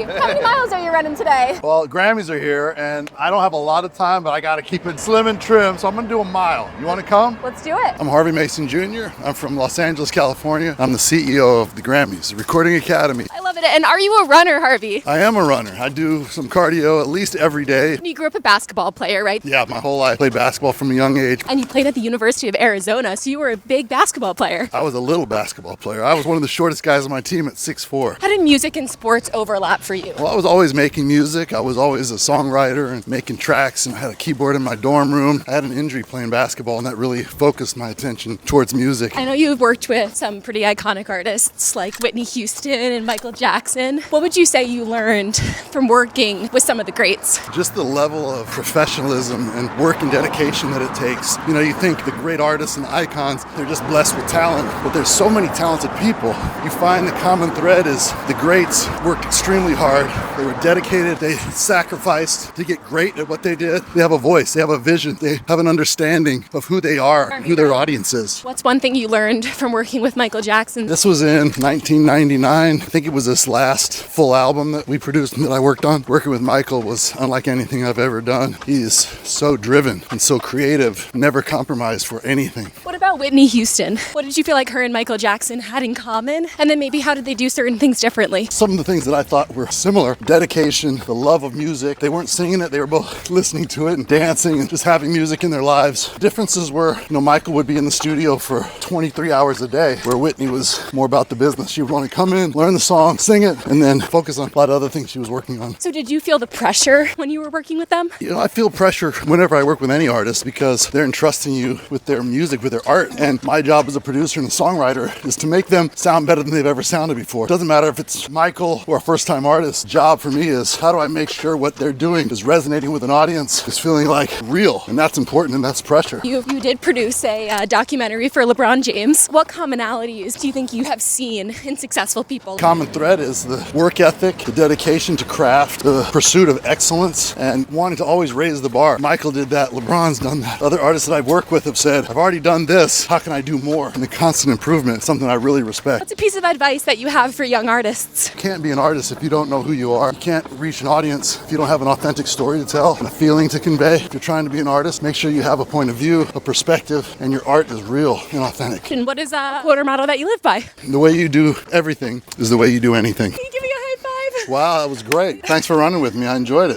Harvey, how many miles are you running today? Well, Grammys are here, and I don't have a lot of time, but I got to keep it slim and trim, so I'm going to do a mile. You want to come? Let's do it. I'm Harvey Mason Jr. I'm from Los Angeles, California. I'm the CEO of the Grammys, the Recording Academy. I love it. And are you a runner, Harvey? I am a runner. I do some cardio at least every day. You grew up a basketball player, right? Yeah, my whole life. Played basketball from a young age. And you played at the University of Arizona, so you were a big basketball player. I was a little basketball player. I was one of the shortest guys on my team at 6'4". How did music and sports overlap for you? Well, I was always making music. I was always a songwriter and making tracks, and I had a keyboard in my dorm room. I had an injury playing basketball, and that really focused my attention towards music. I know you've worked with some pretty iconic artists like Whitney Houston and Michael Jackson. What would you say you learned from working with some of the greats? Just the level of professionalism and work and dedication that it takes. You know, you think the great artists and icons, they're just blessed with talent, but there's so many talented people. You find the common thread is the greats worked extremely hard. They were dedicated. They sacrificed to get great at what they did. They have a voice. They have a vision. They have an understanding of who they are, who their audience is. What's one thing you learned from working with Michael Jackson? This was in 1999. I think it was this last full album that we produced and that I worked on. Working with Michael was unlike anything I've ever done. He is so driven and so creative, never compromised for anything. What about Whitney Houston? What did you feel like her and Michael Jackson had in common? And then maybe how did they do certain things differently? Some of the things that I thought were similar: dedication, the love of music. They weren't singing it, they were both listening to it and dancing and just having music in their lives. Differences were, Michael would be in the studio for 23 hours a day, where Whitney was more about the business. She would want to come in, learn the song, sing it, and then focus on a lot of other things she was working on. So did you feel the pressure when you were working with them? I feel pressure whenever I work with any artist because they're entrusting you with their music, with their art. And my job as a producer and a songwriter is to make them sound better than they've ever sounded before. It doesn't matter if it's Michael or a first-time artist. Job for me is how do I make sure what they're doing is resonating with an audience, is feeling like real. And that's important, and that's pressure. You did produce a documentary for LeBron James. What commonalities do you think you have seen in successful people? Common thread is the work ethic, the dedication to craft, the pursuit of excellence, and wanting to always raise the bar. Michael did that. LeBron's done that. Other artists that I've worked with have said, I've already done this. How can I do more? And the constant improvement is something I really respect. What's a piece of advice that you have for young artists? You can't be an artist if you don't know who you are. You can't reach an audience if you don't have an authentic story to tell and a feeling to convey. If you're trying to be an artist, make sure you have a point of view, a perspective, and your art is real and authentic. And what is a quote or motto that you live by? The way you do everything is the way you do anything. Can you give me a high five? Wow, that was great. Thanks for running with me. I enjoyed it.